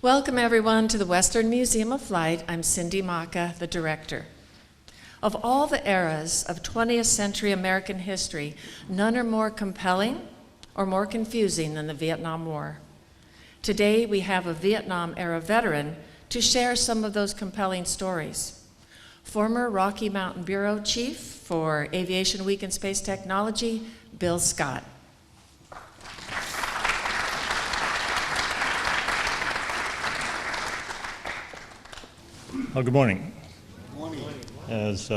Welcome everyone to the Western Museum of Flight. I'm Cindy Maka, the director. Of all the eras of 20th century American history, none are more compelling or more confusing than the Vietnam War. Today we have a Vietnam era veteran to share some of those compelling stories. Former Rocky Mountain Bureau Chief for Aviation Week and Space Technology, Bill Scott. Well, good morning. Good morning. As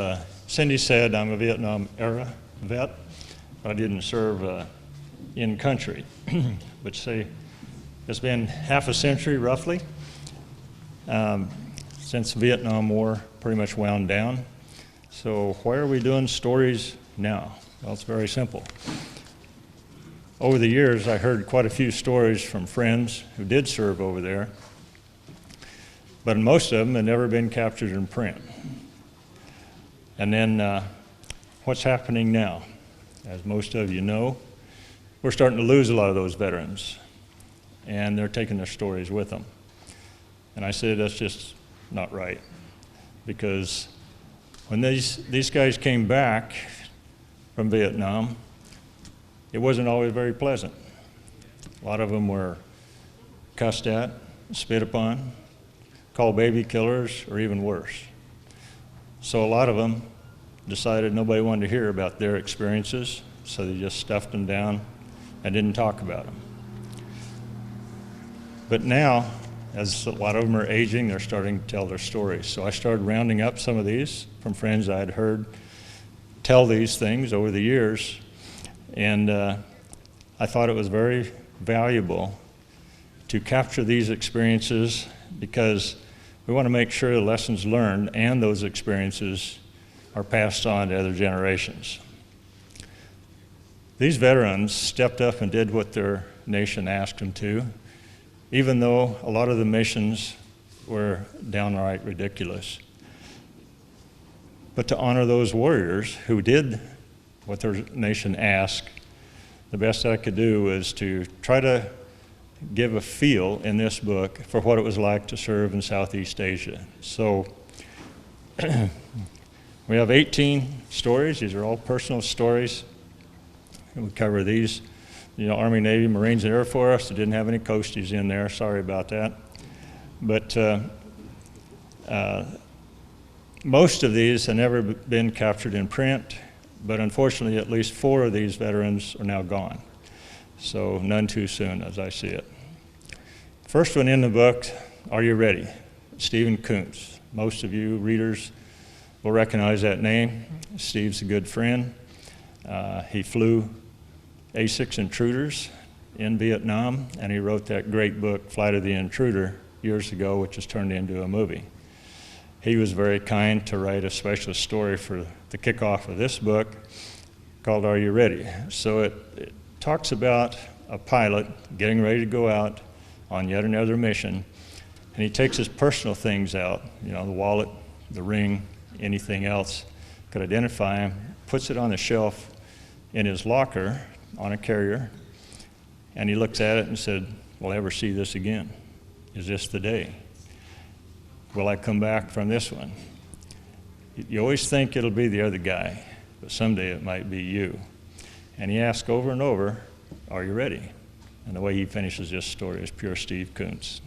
Cindy said, I'm a Vietnam era vet. I didn't serve in country, but say it's been half a century roughly since the Vietnam War pretty much wound down. So why are we doing stories now? Well, it's very simple. Over the years, I heard quite a few stories from friends who did serve over there, but most of them had never been captured in print. And then what's happening now? As most of you know, we're starting to lose a lot of those veterans, and they're taking their stories with them. And I said that's just not right, because when these guys came back from Vietnam, it wasn't always very pleasant. A lot of them were cussed at, spit upon, called baby killers, or even worse. So a lot of them decided nobody wanted to hear about their experiences, so they just stuffed them down and didn't talk about them. But now, as a lot of them are aging, they're starting to tell their stories. So I started rounding up some of these from friends I had heard tell these things over the years, and I thought it was very valuable to capture these experiences, because we want to make sure the lessons learned and those experiences are passed on to other generations. These veterans stepped up and did what their nation asked them to, even though a lot of the missions were downright ridiculous. But to honor those warriors who did what their nation asked, the best I could do was to try to give a feel in this book for what it was like to serve in Southeast Asia. So we have 18 stories. These are all personal stories. We cover these, Army, Navy, Marines, and Air Force. I didn't have any coasties in there. Sorry about that. But most of these have never been captured in print, but unfortunately at least 4 of these veterans are now gone. So none too soon, as I see it. First one in the book, Are You Ready? Stephen Kuntz. Most of you readers will recognize that name. Steve's a good friend. He flew A-6 intruders in Vietnam, and he wrote that great book, Flight of the Intruder, years ago, which was turned into a movie. He was very kind to write a special story for the kickoff of this book called Are You Ready? So it talks about a pilot getting ready to go out on yet another mission, and he takes his personal things out, the wallet, the ring, anything else could identify him, puts it on the shelf in his locker on a carrier, and he looks at it and said, will I ever see this again? Is this the day? Will I come back from this one? You always think it'll be the other guy, but someday it might be you. And he asks over and over, are you ready? And the way he finishes this story is pure Steve Kuntz.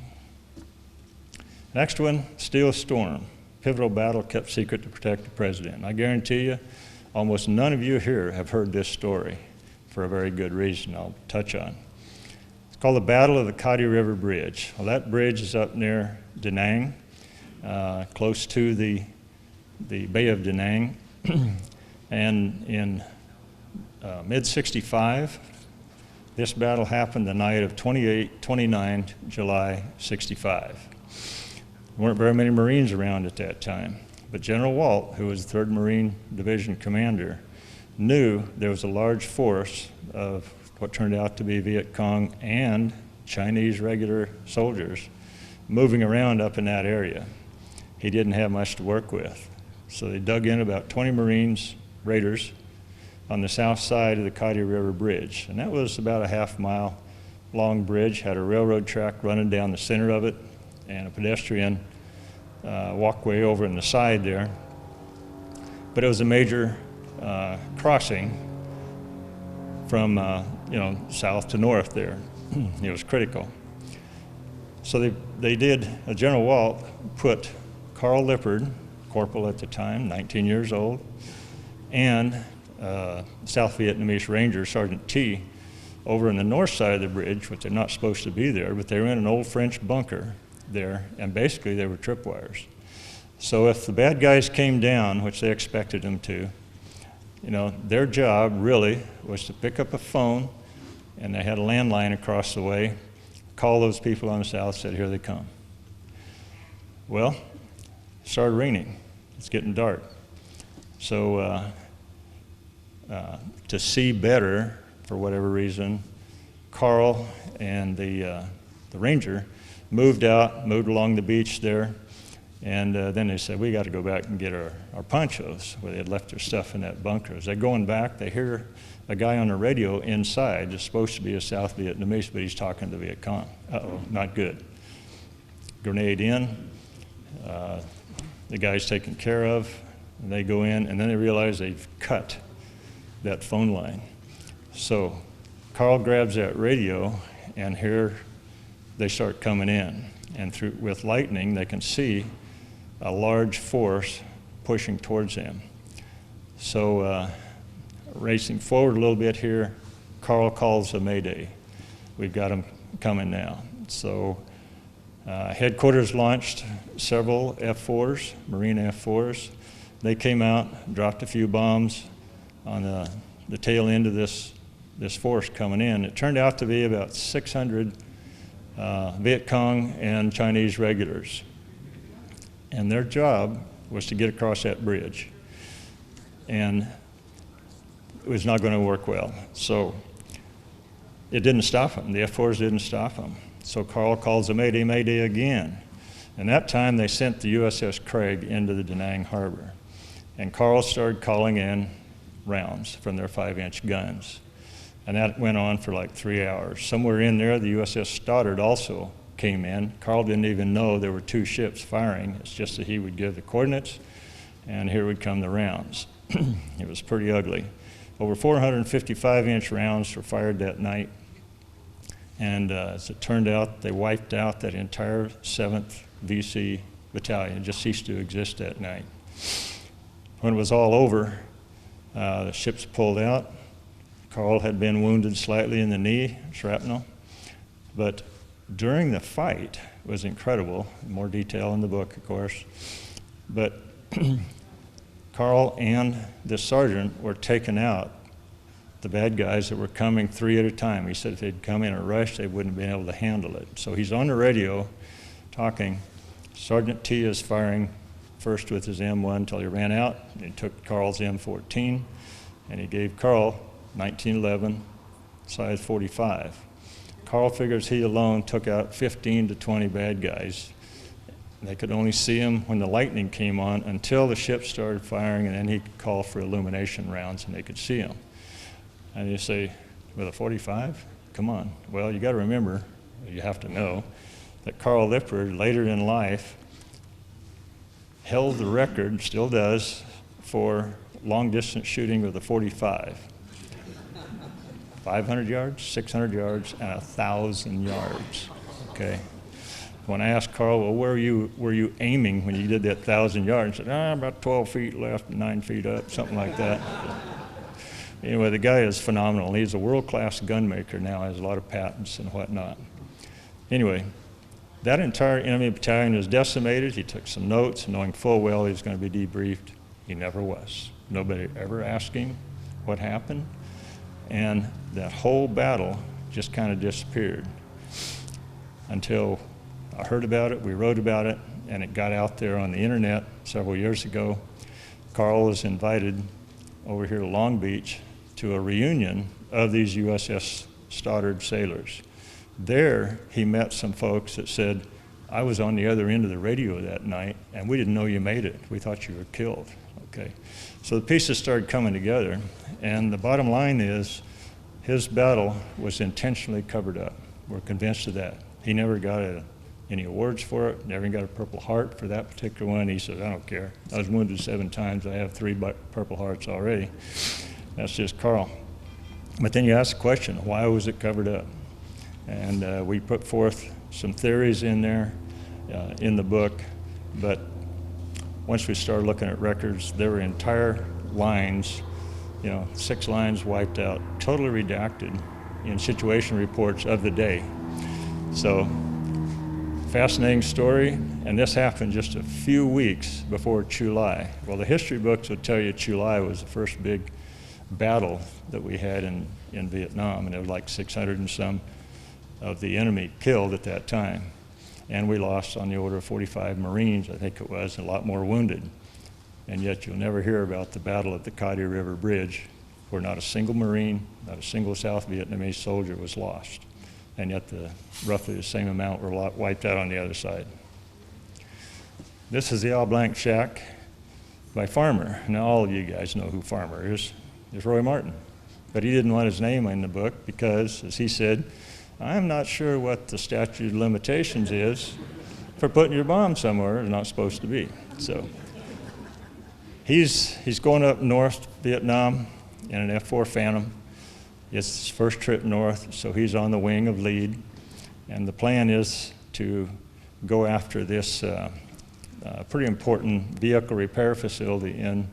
Next one, Steel Storm. Pivotal battle kept secret to protect the president. I guarantee you, almost none of you here have heard this story for a very good reason I'll touch on. It's called the Battle of the Cati River Bridge. Well, that bridge is up near Da Nang, close to the Bay of Da Nang. And in mid-65, this battle happened the night of 29 July 65. There weren't very many Marines around at that time, but General Walt, who was the 3rd Marine Division commander, knew there was a large force of what turned out to be Viet Cong and Chinese regular soldiers moving around up in that area. He didn't have much to work with. So they dug in about 20 Marines, raiders, on the south side of the Cati River Bridge. And that was about a half-mile long bridge, had a railroad track running down the center of it, and a pedestrian walkway over in the side there. But it was a major crossing from south to north there. It was critical. So they did, General Walt put Carl Lippard, corporal at the time, 19 years old, and South Vietnamese Ranger Sergeant T over on the north side of the bridge, which they're not supposed to be there, but they were in an old French bunker there, and basically they were tripwires. So if the bad guys came down, which they expected them to, their job really was to pick up a phone, and they had a landline across the way, call those people on the south, said, here they come. Well, it started raining. It's getting dark. So to see better, for whatever reason, Carl and the ranger moved along the beach there, and then they said, we got to go back and get our ponchos, where they had left their stuff in that bunker. As they're going back, they hear a guy on the radio inside. It's supposed to be a South Vietnamese, but he's talking to Viet Cong. Uh-oh, not good. Grenade in, the guy's taken care of, and they go in, and then they realize they've cut that phone line. So Carl grabs that radio, and here they start coming in. And with lightning, they can see a large force pushing towards them. So racing forward a little bit here, Carl calls a mayday. We've got them coming now. So headquarters launched several F-4s, Marine F-4s. They came out, dropped a few bombs on the tail end of this force coming in. It turned out to be about 600 Viet Cong and Chinese regulars. And their job was to get across that bridge. And it was not going to work well. So it didn't stop them. The F-4s didn't stop them. So Carl calls a mayday, mayday again. And that time they sent the USS Craig into the Da Nang harbor. And Carl started calling in rounds from their 5-inch guns. And that went on for like 3 hours. Somewhere in there, the USS Stoddard also came in. Carl didn't even know there were 2 ships firing. It's just that he would give the coordinates, and here would come the rounds. It was pretty ugly. Over 455-inch rounds were fired that night. And as it turned out, they wiped out that entire 7th VC battalion. It just ceased to exist that night. When it was all over, the ships pulled out. Carl had been wounded slightly in the knee, shrapnel. But during the fight, it was incredible. More detail in the book, of course. But Carl and the sergeant were taking out the bad guys that were coming 3 at a time. He said if they'd come in a rush, they wouldn't have been able to handle it. So he's on the radio talking. Sergeant T is firing first with his M1 until he ran out. He took Carl's M14, and he gave Carl 1911, size 45. Carl figures he alone took out 15 to 20 bad guys. They could only see him when the lightning came on until the ship started firing, and then he could call for illumination rounds and they could see him. And you say, with a 45? Come on. Well, you got to remember, you have to know, that Carl Lippard later in life held the record, still does, for long distance shooting with a 45. 500 yards, 600 yards, and 1,000 yards, okay? When I asked Carl, well, where were you aiming when you did that 1,000 yards? He said, about 12 feet left, 9 feet up, something like that. Anyway, the guy is phenomenal. He's a world-class gun maker now, has a lot of patents and whatnot. Anyway, that entire enemy battalion was decimated. He took some notes, knowing full well he was going to be debriefed. He never was. Nobody ever asked him what happened. And that whole battle just kind of disappeared until I heard about it, we wrote about it, and it got out there on the internet several years ago. Carl was invited over here to Long Beach to a reunion of these USS Stoddard sailors. There, he met some folks that said, I was on the other end of the radio that night, and we didn't know you made it. We thought you were killed, okay? So the pieces started coming together, and the bottom line is, his battle was intentionally covered up. We're convinced of that. He never got a any awards for it, never got a Purple Heart for that particular one. He said, I don't care. I was wounded 7 times. I have 3 Purple Hearts already. That's just Carl. But then you ask the question, why was it covered up? And we put forth some theories in there in the book, but once we started looking at records, there were entire lines, 6 lines wiped out, totally redacted in situation reports of the day. So, fascinating story, and this happened just a few weeks before Chulai. Well, the history books will tell you Chulai was the first big battle that we had in Vietnam, and there was like 600 and some of the enemy killed at that time. And we lost on the order of 45 Marines, I think it was, and a lot more wounded. And yet you'll never hear about the Battle of the Cuddy River Bridge, where not a single Marine, not a single South Vietnamese soldier was lost. And yet roughly the same amount were wiped out on the other side. This is the Al Blanc Shack by Farmer. Now all of you guys know who Farmer is. It's Roy Martin. But he didn't want his name in the book because, as he said, I'm not sure what the statute of limitations is for putting your bomb somewhere it's not supposed to be. So he's going up north Vietnam in an F-4 Phantom. It's his first trip north, so he's on the wing of lead. And the plan is to go after this pretty important vehicle repair facility in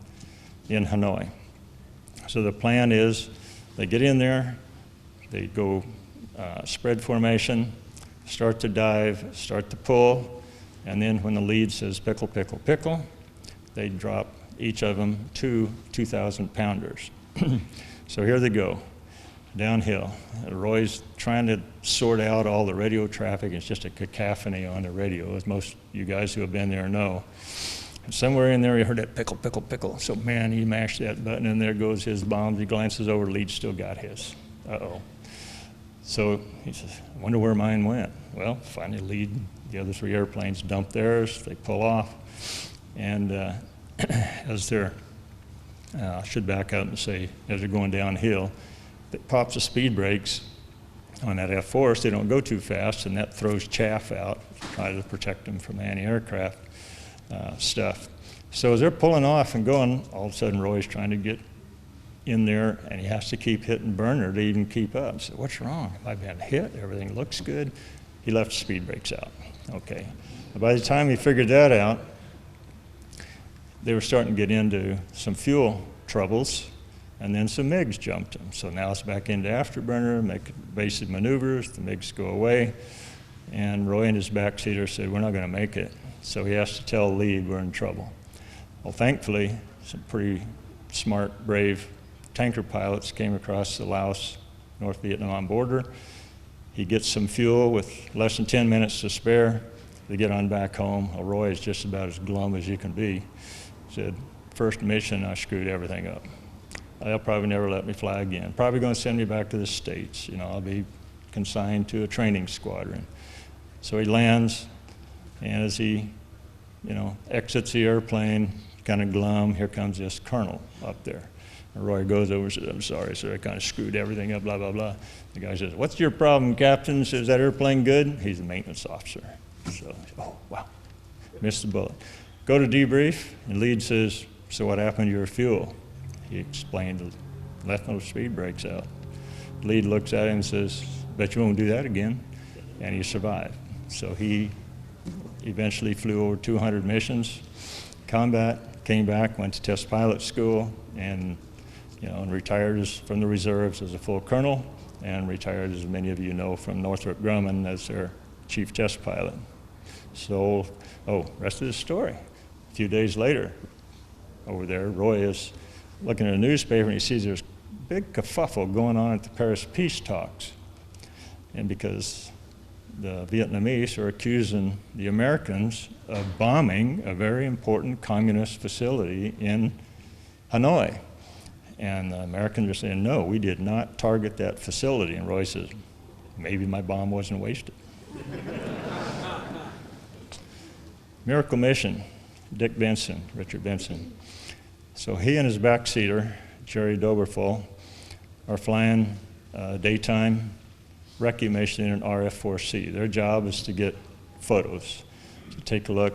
Hanoi. So the plan is they get in there, they go spread formation, start to dive, start to pull, and then when the lead says pickle, pickle, pickle, they drop each of them 2 2,000-pounders. So here they go, downhill. Roy's trying to sort out all the radio traffic. It's just a cacophony on the radio, as most of you guys who have been there know. And somewhere in there, he heard that pickle, pickle, pickle. So man, he mashed that button, and there goes his bomb. He glances over, lead still got his. Uh-oh. So he says, I wonder where mine went. Well, finally lead, the other 3 airplanes dump theirs, they pull off, and as they're, I should back up and say, as they're going downhill, it pops the speed brakes on that F-4, so they don't go too fast, and that throws chaff out, trying to protect them from anti-aircraft stuff. So as they're pulling off and going, all of a sudden Roy's trying to get in there, and he has to keep hitting burner to even keep up. So what's wrong? Have I been hit? Everything looks good. He left the speed brakes out. Okay. By the time he figured that out, they were starting to get into some fuel troubles, and then some MiGs jumped him. So now it's back into afterburner, make basic maneuvers, the MiGs go away, and Roy and his backseater said, we're not going to make it. So he has to tell lead we're in trouble. Well, thankfully, some pretty smart, brave tanker pilots came across the Laos, North Vietnam border. He gets some fuel with less than 10 minutes to spare. They get on back home. Well, Roy is just about as glum as you can be. He said, first mission, I screwed everything up. They'll probably never let me fly again. Probably going to send me back to the States. I'll be consigned to a training squadron. So he lands, and as he, exits the airplane, kind of glum, here comes this colonel up there. And Roy goes over and says, I'm sorry, sir, I kind of screwed everything up, blah, blah, blah. The guy says, what's your problem, Captain? Says, that airplane good? He's a maintenance officer. So, oh, wow, missed the bullet. Go to debrief, and lead says, so what happened to your fuel? He explained, left no speed brakes out. Lead looks at him and says, bet you won't do that again. And he survived. So he eventually flew over 200 missions, combat, came back, went to test pilot school, and and retired from the reserves as a full colonel, and retired, as many of you know, from Northrop Grumman as their chief test pilot. So, rest of the story. A few days later, over there, Roy is looking at a newspaper, and he sees there's a big kerfuffle going on at the Paris peace talks. And because the Vietnamese are accusing the Americans of bombing a very important communist facility in Hanoi. And the Americans are saying, no, we did not target that facility. And Roy says, maybe my bomb wasn't wasted. Miracle Mission, Richard Benson. So he and his backseater, Jerry Doberful, are flying daytime recce mission in an RF-4C. Their job is to get photos to take a look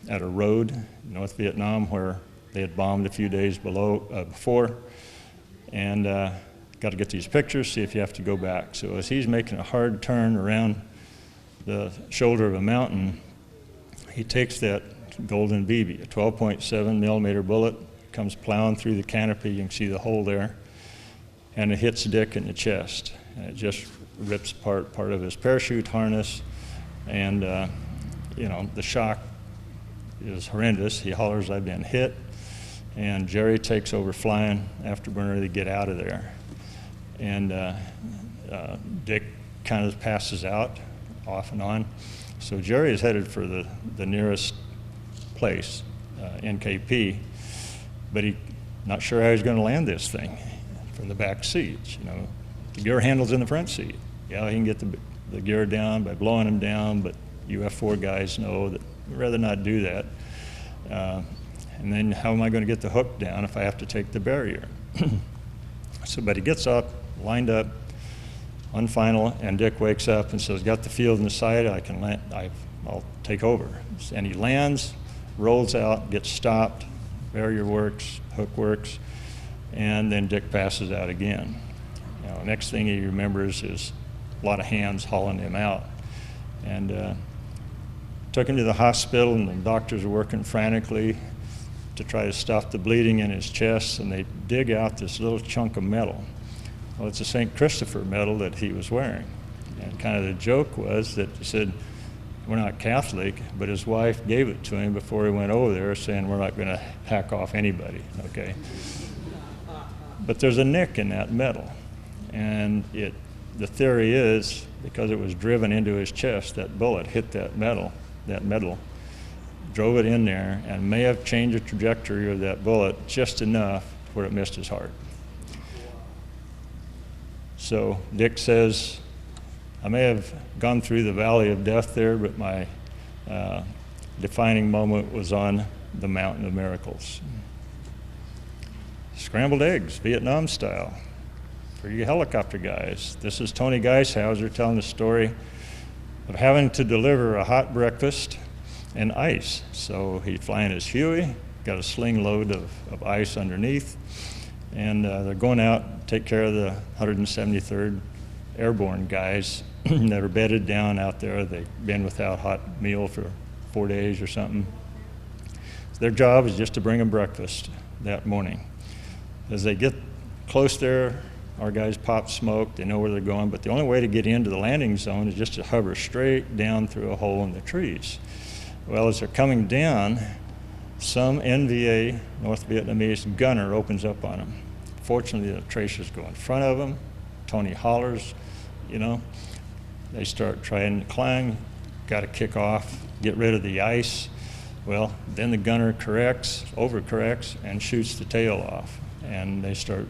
at a road in North Vietnam where they had bombed a few days before, and got to get these pictures, see if you have to go back. So as he's making a hard turn around the shoulder of a mountain, he takes that golden BB, a 12.7 millimeter bullet, comes plowing through the canopy. You can see the hole there, and it hits Dick in the chest, and it just rips apart part of his parachute harness, and you know, the shock is horrendous. He hollers, "I've been hit," and Jerry takes over flying afterburner to get out of there, and Dick kind of passes out off and on. So Jerry is headed for the nearest place, NKP, but he's not sure how he's going to land this thing from the back seats. You know, the gear handle's in the front seat. Yeah, he can get the gear down by blowing them down, but UF4 guys know that we'd rather not do that. And then how am I going to get the hook down if I have to take the barrier? So, but he gets up, lined up on final, and Dick wakes up and says, "Got the field in the sight, I can land, I'll take over." And he lands, rolls out, gets stopped, barrier works, hook works, and then Dick passes out again. You know, next thing he remembers is a lot of hands hauling him out. And took him to the hospital, and the doctors are working frantically to try to stop the bleeding in his chest, and they dig out this little chunk of metal. Well, it's a St. Christopher medal that he was wearing. And kind of the joke was that he said, "We're not Catholic," but his wife gave it to him before he went over there, saying, "We're not going to hack off anybody," okay? But there's a nick in that medal, and the theory is because it was driven into his chest, that bullet hit that metal, drove it in there, and may have changed the trajectory of that bullet just enough where it missed his heart. So Dick says, "I may have gone through the valley of death there, but my defining moment was on the Mountain of Miracles." Scrambled eggs, Vietnam style, for you helicopter guys. This is Tony Geishauser telling the story of having to deliver a hot breakfast and ice. So he's flying his Huey, got a sling load of ice underneath, and they're going out to take care of the 173rd Airborne guys that are bedded down out there. They've been without hot meal for 4 days or something. So their job is just to bring them breakfast that morning. As they get close there, our guys pop smoke, they know where they're going, but the only way to get into the landing zone is just to hover straight down through a hole in the trees. Well, as they're coming down, some NVA, North Vietnamese gunner opens up on them. Fortunately, the tracers go in front of them. Tony hollers, you know. They start trying to climb, got to kick off, get rid of the ice. Well, then the gunner overcorrects, and shoots the tail off. And they start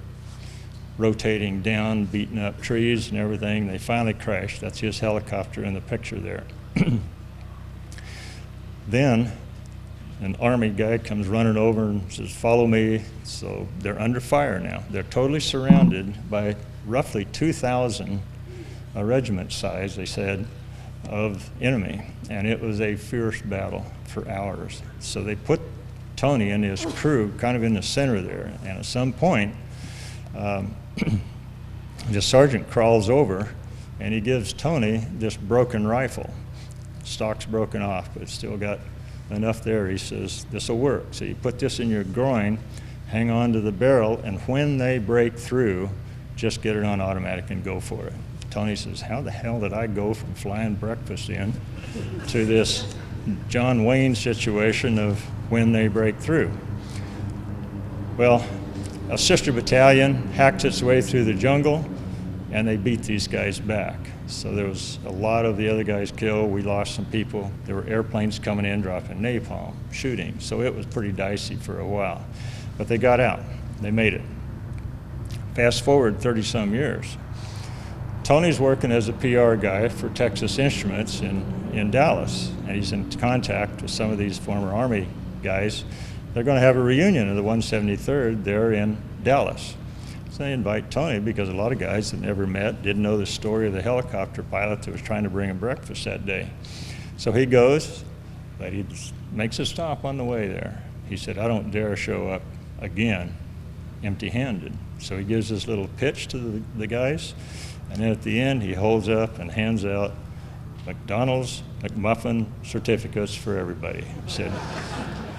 rotating down, beating up trees and everything. They finally crash. That's his helicopter in the picture there. Then an Army guy comes running over and says, "Follow me." So they're under fire now. They're totally surrounded by roughly 2,000, a regiment size, they said, of enemy. And it was a fierce battle for hours. So they put Tony and his crew kind of in the center there. And at some point, the sergeant crawls over and he gives Tony this broken rifle. Stock's broken off, but it's still got enough there. He says, "This'll work. So you put this in your groin, hang on to the barrel, and when they break through, just get it on automatic and go for it." Tony says, "How the hell did I go from flying breakfast in to this John Wayne situation of when they break through?" Well, a sister battalion hacked its way through the jungle, and they beat these guys back. So there was a lot of the other guys killed. We lost some people. There were airplanes coming in, dropping napalm, shooting. So it was pretty dicey for a while. But they got out. They made it. Fast forward 30-some years. Tony's working as a PR guy for Texas Instruments in Dallas, and he's in contact with some of these former Army guys. They're going to have a reunion of the 173rd there in Dallas. So they invite Tony because a lot of guys that never met didn't know the story of the helicopter pilot that was trying to bring him breakfast that day. So he goes, but he makes a stop on the way there. He said, I don't dare show up again empty-handed. So he gives this little pitch to the guys, and then at the end he holds up and hands out McDonald's McMuffin certificates for everybody. He said,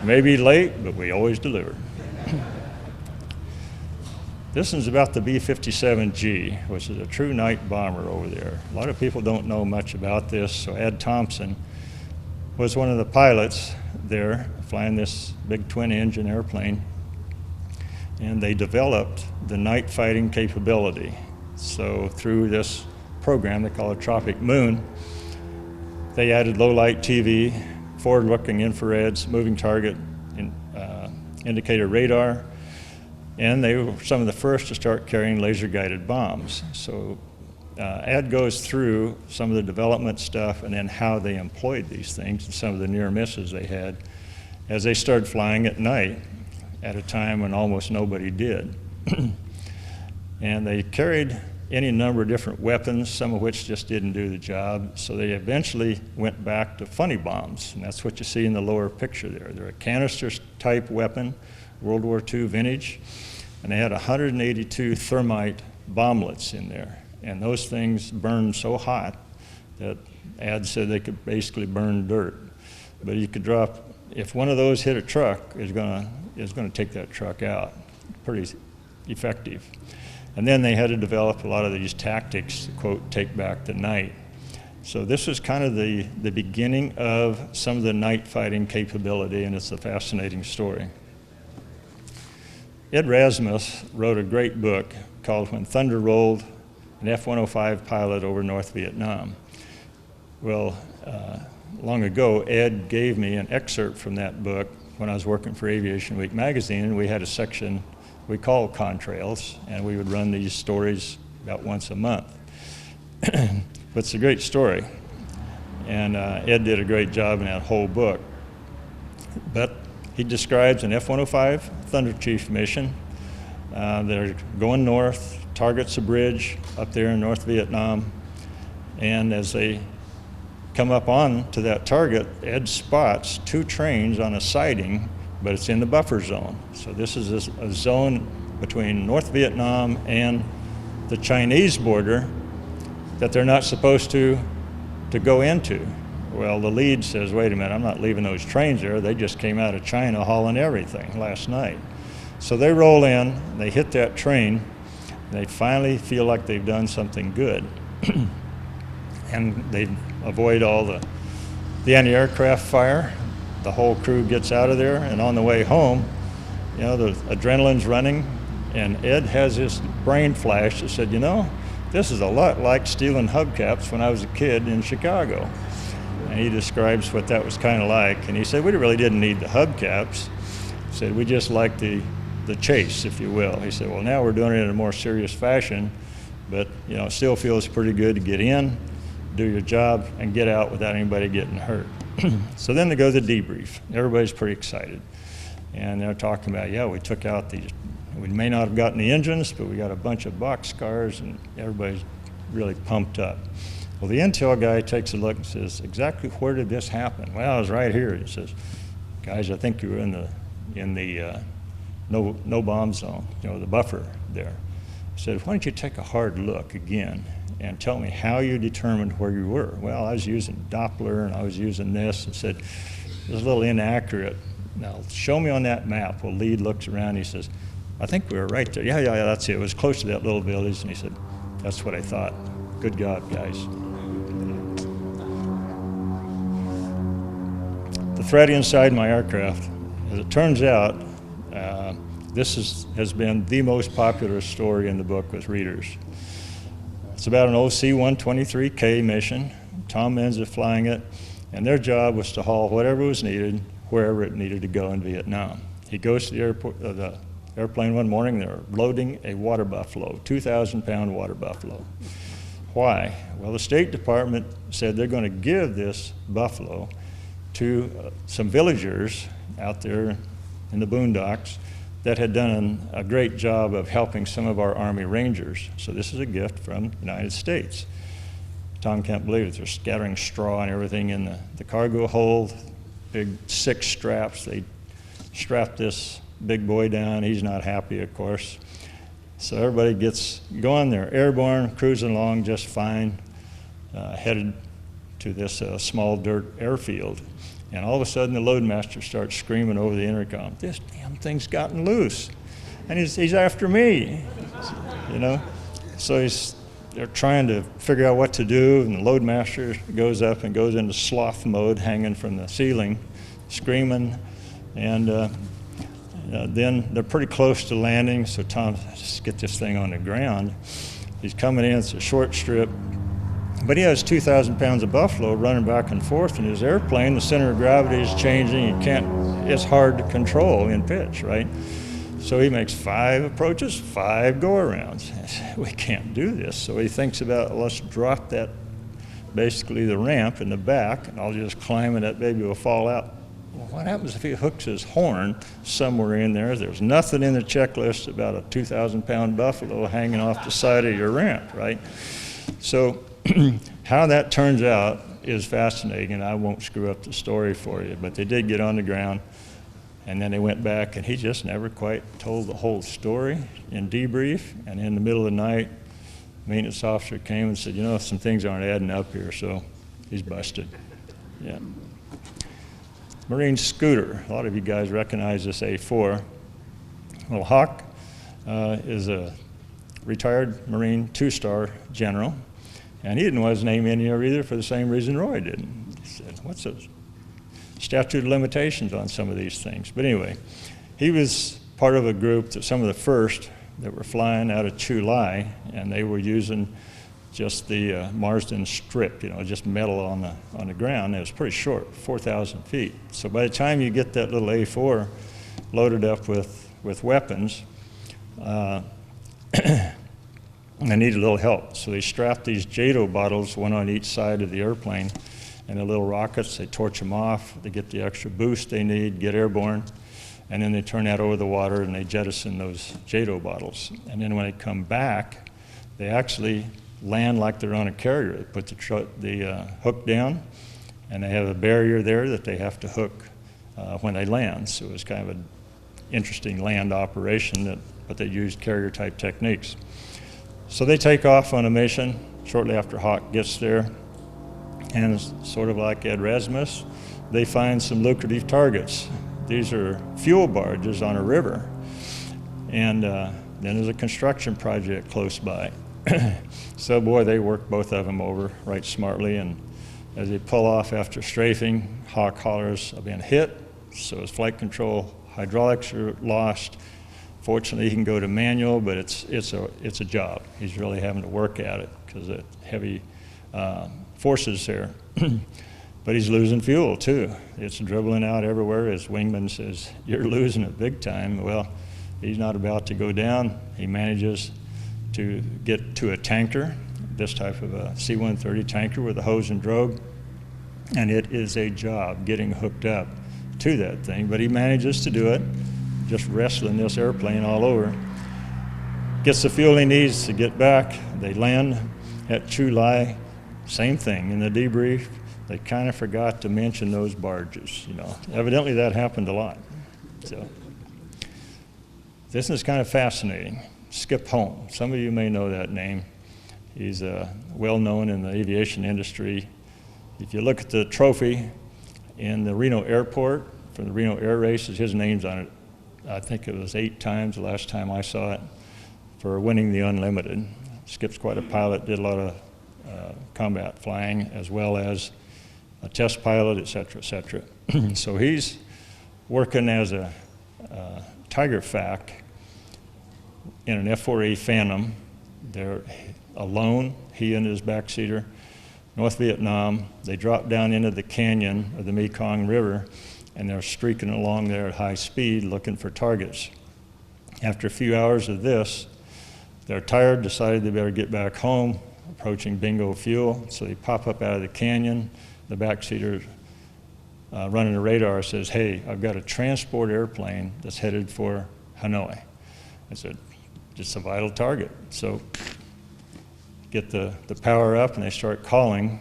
maybe late, but we always deliver. This one's about the B-57G, which is a true night bomber over there. A lot of people don't know much about this, so Ed Thompson was one of the pilots there flying this big twin-engine airplane, and they developed the night fighting capability. So through this program they call it Tropic Moon, they added low-light TV, forward-looking infrareds, moving target indicator radar, and they were some of the first to start carrying laser-guided bombs. So Ed goes through some of the development stuff and then how they employed these things and some of the near misses they had as they started flying at night at a time when almost nobody did. And they carried any number of different weapons, some of which just didn't do the job. So they eventually went back to funny bombs, and that's what you see in the lower picture there. They're a canister type weapon, World War II vintage, and they had 182 thermite bomblets in there. And those things burned so hot that Ad said they could basically burn dirt. But you could drop, if one of those hit a truck, it's gonna take that truck out. Pretty effective. And then they had to develop a lot of these tactics to, quote, take back the night. So this was kind of the beginning of some of the night fighting capability, and it's a fascinating story. Ed Rasmus wrote a great book called When Thunder Rolled, an F-105 pilot over North Vietnam. Well, long ago, Ed gave me an excerpt from that book when I was working for Aviation Week magazine, and we had a section we called Contrails, and we would run these stories about once a month. But it's a great story, and Ed did a great job in that whole book. But he describes an F-105 Thunder Chief mission. They're going north, targets a bridge up there in North Vietnam, and as they come up on to that target, Ed spots two trains on a siding, but it's in the buffer zone. So this is a zone between North Vietnam and the Chinese border that they're not supposed to go into. Well, the lead says, wait a minute, I'm not leaving those trains there. They just came out of China hauling everything last night. So they roll in, they hit that train, they finally feel like they've done something good. And they avoid all the anti-aircraft fire. The whole crew gets out of there, and on the way home, you know, the adrenaline's running, and Ed has this brain flash that said, you know, this is a lot like stealing hubcaps when I was a kid in Chicago. And he describes what that was kind of like, and he said, we really didn't need the hubcaps. He said, we just liked the chase, if you will. He said, well, now we're doing it in a more serious fashion, but, you know, it still feels pretty good to get in, do your job, and get out without anybody getting hurt. So then they go to the debrief. Everybody's pretty excited. And they're talking about, yeah, we took out these, we may not have gotten the engines, but we got a bunch of boxcars, and everybody's really pumped up. Well, the intel guy takes a look and says, exactly where did this happen? Well, I was right here. He says, guys, I think you were in the no bomb zone, you know, the buffer there. He said, why don't you take a hard look again and tell me how you determined where you were? Well, I was using Doppler and I was using this, and said, it was a little inaccurate. Now, show me on that map. Well, Lead looks around, he says, I think we were right there. Yeah, that's it. It was close to that little village. And he said, that's what I thought. Good job, guys. The threat inside my aircraft, as it turns out, this has been the most popular story in the book with readers. It's about an OC-123K mission. Tom Menza flying it, and their job was to haul whatever was needed, wherever it needed to go in Vietnam. He goes to the airplane one morning, they're loading a water buffalo, 2,000-pound water buffalo. Why? Well, the State Department said they're going to give this buffalo to some villagers out there in the boondocks that had done a great job of helping some of our Army Rangers. So this is a gift from the United States. Tom can't believe it. They're scattering straw and everything in the cargo hold, big 6 straps. They strap this big boy down. He's not happy, of course. So everybody gets going. They're airborne, cruising along just fine, headed to this small dirt airfield. And all of a sudden, the loadmaster starts screaming over the intercom, "This damn thing's gotten loose. And he's after me," you know? So they're trying to figure out what to do, and the loadmaster goes up and goes into sloth mode, hanging from the ceiling, screaming. And then they're pretty close to landing, so Tom, just get this thing on the ground. He's coming in, it's a short strip, but he has 2,000 pounds of buffalo running back and forth in his airplane. The center of gravity is changing. It's hard to control in pitch, right? So he makes 5 approaches, 5 go-arounds. We can't do this. So he thinks about, let's drop that, basically the ramp in the back, and I'll just climb and that baby will fall out. Well, what happens if he hooks his horn somewhere in there? There's nothing in the checklist about a 2,000-pound buffalo hanging off the side of your ramp, right? So how that turns out is fascinating, and I won't screw up the story for you, but they did get on the ground, and then they went back, and he just never quite told the whole story in debrief. And in the middle of the night, the maintenance officer came and said, you know, some things aren't adding up here, so he's busted. Yeah. Marine scooter. A lot of you guys recognize this A4. Well, Hawk is a retired Marine 2-star general, and he didn't want his name in here either for the same reason Roy didn't. He said, what's the statute of limitations on some of these things? But anyway, he was part of a group, that some of the first that were flying out of Chu Lai, and they were using just the Marsden strip, you know, just metal on the ground. It was pretty short, 4,000 feet. So by the time you get that little A4 loaded up with weapons, they need a little help. So they strapped these JATO bottles, one on each side of the airplane, and the little rockets, they torch them off, they get the extra boost they need, get airborne, and then they turn that over the water and they jettison those JATO bottles. And then when they come back, they actually land like they're on a carrier. They put the hook down, and they have a barrier there that they have to hook when they land. So it was kind of an interesting land operation, but they used carrier-type techniques. So they take off on a mission shortly after Hawk gets there, and sort of like Ed Rasmus, they find some lucrative targets. These are fuel barges on a river, and then there's a construction project close by. So boy, they work both of them over right smartly, and as they pull off after strafing, Hawk hollers, I've been hit, so his flight control hydraulics are lost. Fortunately, he can go to manual, but it's a job. He's really having to work at it because of heavy forces there. But he's losing fuel too. It's dribbling out everywhere. His wingman says, you're losing it big time. Well, he's not about to go down. He manages to get to a tanker, this type of a C-130 tanker with a hose and drogue, and it is a job getting hooked up to that thing, but he manages to do it, just wrestling this airplane all over. Gets the fuel he needs to get back. They land at Chu Lai, same thing. In the debrief, they kind of forgot to mention those barges, you know. Evidently that happened a lot. So this is kind of fascinating. Skip Holm, some of you may know that name. He's well known in the aviation industry. If you look at the trophy in the Reno airport from the Reno air races, his name's on it. I think it was 8 times the last time I saw it, for winning the Unlimited. Skip's quite a pilot, did a lot of combat flying as well as a test pilot, et cetera, et cetera. So he's working as a Tiger FAC in an F-4A Phantom. They're alone, he and his backseater, North Vietnam. They drop down into the canyon of the Mekong River, and they're streaking along there at high speed looking for targets. After a few hours of this, they're tired, decided they better get back home, approaching bingo fuel, so they pop up out of the canyon. The backseater running the radar says, hey, I've got a transport airplane that's headed for Hanoi. I said, just a vital target. So get the power up, and they start calling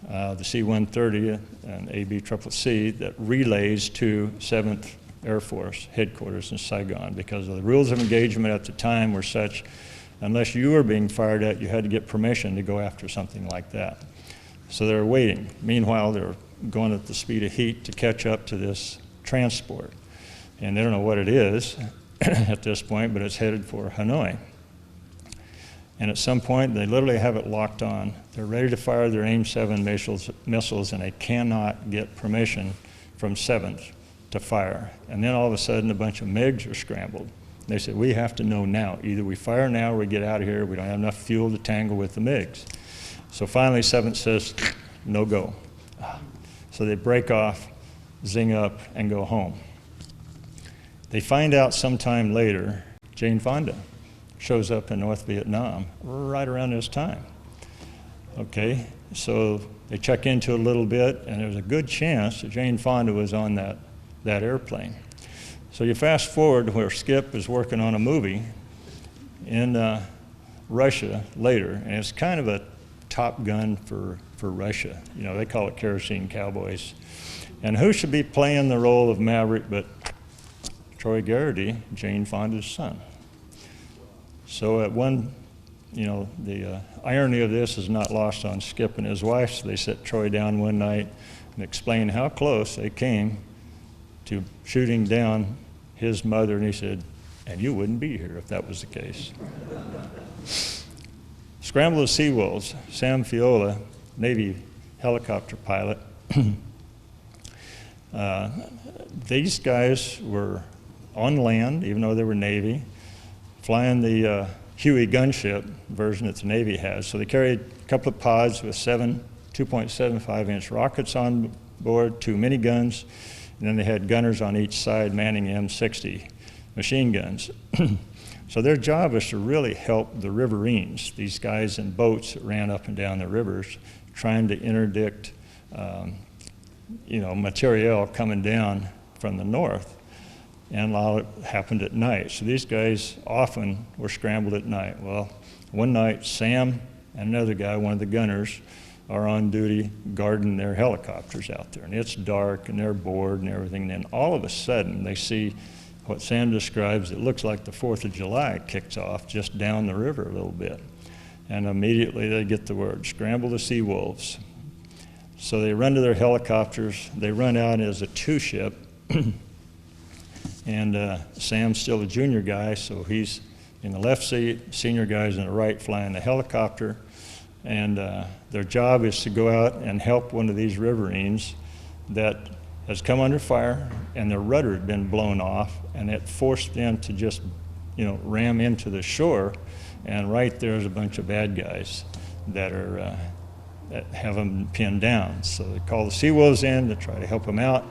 the C-130 and ABCCC that relays to 7th Air Force headquarters in Saigon, because the rules of engagement at the time were such, unless you were being fired at, you had to get permission to go after something like that. So they're waiting. Meanwhile, they're going at the speed of heat to catch up to this transport. And they don't know what it is at this point, but it's headed for Hanoi. And at some point, they literally have it locked on. They're ready to fire their AIM-7 missiles, and they cannot get permission from 7th to fire. And then all of a sudden, a bunch of MiGs are scrambled. They said, we have to know now. Either we fire now or we get out of here. We don't have enough fuel to tangle with the MiGs. So finally, 7th says, no go. So they break off, zing up, and go home. They find out sometime later, Jane Fonda shows up in North Vietnam right around this time. Okay, so they check into it a little bit, and there's a good chance that Jane Fonda was on that airplane. So you fast forward to where Skip is working on a movie in Russia later, and it's kind of a Top Gun for Russia. You know, they call it Kerosene Cowboys. And who should be playing the role of Maverick but Troy Garrity, Jane Fonda's son. So at one, you know, the irony of this is not lost on Skip and his wife. So they set Troy down one night and explained how close they came to shooting down his mother, and he said, and you wouldn't be here if that was the case. Scramble The Sea Wolves, Sam Fiola, Navy helicopter pilot. These guys were on land, even though they were Navy, flying the Huey gunship version that the Navy has. So they carried a couple of pods with 7 2.75-inch rockets on board, 2 miniguns, and then they had gunners on each side manning M60 machine guns. So their job was to really help the riverines, these guys in boats that ran up and down the rivers, trying to interdict materiel coming down from the north. And a lot of it happened at night. So these guys often were scrambled at night. Well, one night, Sam and another guy, one of the gunners, are on duty guarding their helicopters out there. And it's dark, and they're bored and everything. And then all of a sudden, they see what Sam describes, it looks like the 4th of July kicks off just down the river a little bit. And immediately they get the word, Scramble the Sea Wolves. So they run to their helicopters. They run out as a 2-ship. And Sam's still a junior guy, so he's in the left seat, senior guy's in the right flying the helicopter. And their job is to go out and help one of these riverines that has come under fire, and their rudder had been blown off, and it forced them to just, ram into the shore. And right there's a bunch of bad guys that have them pinned down. So they call the Sea Wolves in to try to help them out.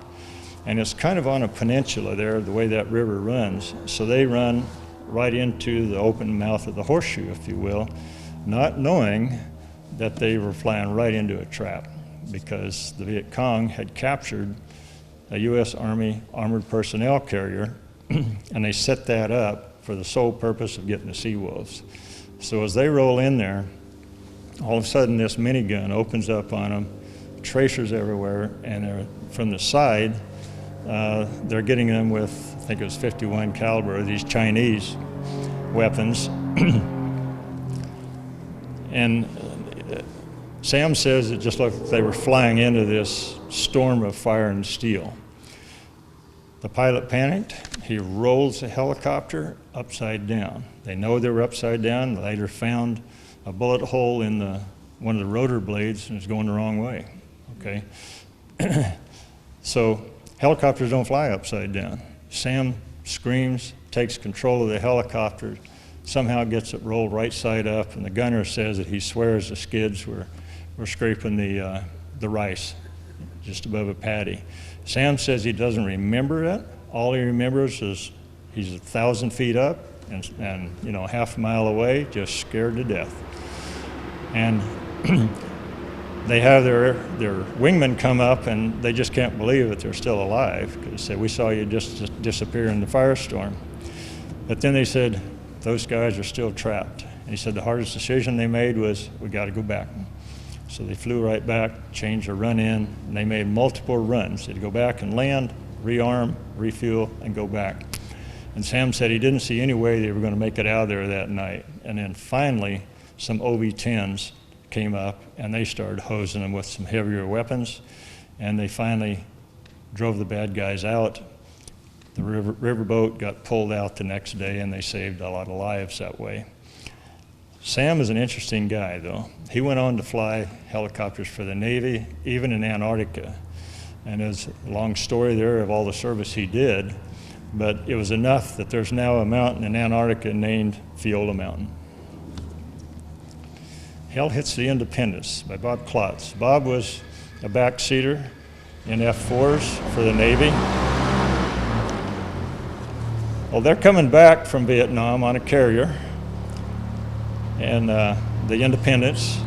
And it's kind of on a peninsula there, the way that river runs. So they run right into the open mouth of the horseshoe, if you will, not knowing that they were flying right into a trap, because the Viet Cong had captured a U.S. Army armored personnel carrier, and they set that up for the sole purpose of getting the Sea Wolves. So as they roll in there, all of a sudden this minigun opens up on them, tracers everywhere, and they're from the side, they're getting them with, I think it was 51 caliber, these Chinese weapons. And Sam says it just looked like they were flying into this storm of fire and steel. The pilot panicked. He rolls the helicopter upside down. They know they were upside down. They later found a bullet hole in one of the rotor blades, and it's going the wrong way. Okay. So helicopters don't fly upside down. Sam screams, takes control of the helicopter, somehow gets it rolled right side up, and the gunner says that he swears the skids were scraping the rice just above a paddy. Sam says he doesn't remember it. All he remembers is he's 1,000 feet up and half a mile away, just scared to death. And they have their wingmen come up, and they just can't believe that they're still alive, because they say, we saw you just disappear in the firestorm. But then they said, those guys are still trapped. And he said the hardest decision they made was, we got to go back. So they flew right back, changed their run in, and they made multiple runs. They'd go back and land, rearm, refuel, and go back. And Sam said he didn't see any way they were going to make it out of there that night. And then finally, some OV-10s came up, and they started hosing them with some heavier weapons, and they finally drove the bad guys out. The riverboat got pulled out the next day, and they saved a lot of lives that way. Sam is an interesting guy, though. He went on to fly helicopters for the Navy, even in Antarctica. And there's a long story there of all the service he did, but it was enough that there's now a mountain in Antarctica named Viola Mountain. Hell Hits the Independence by Bob Klotz. Bob was a backseater in F-4s for the Navy. Well, they're coming back from Vietnam on a carrier, and the Independence,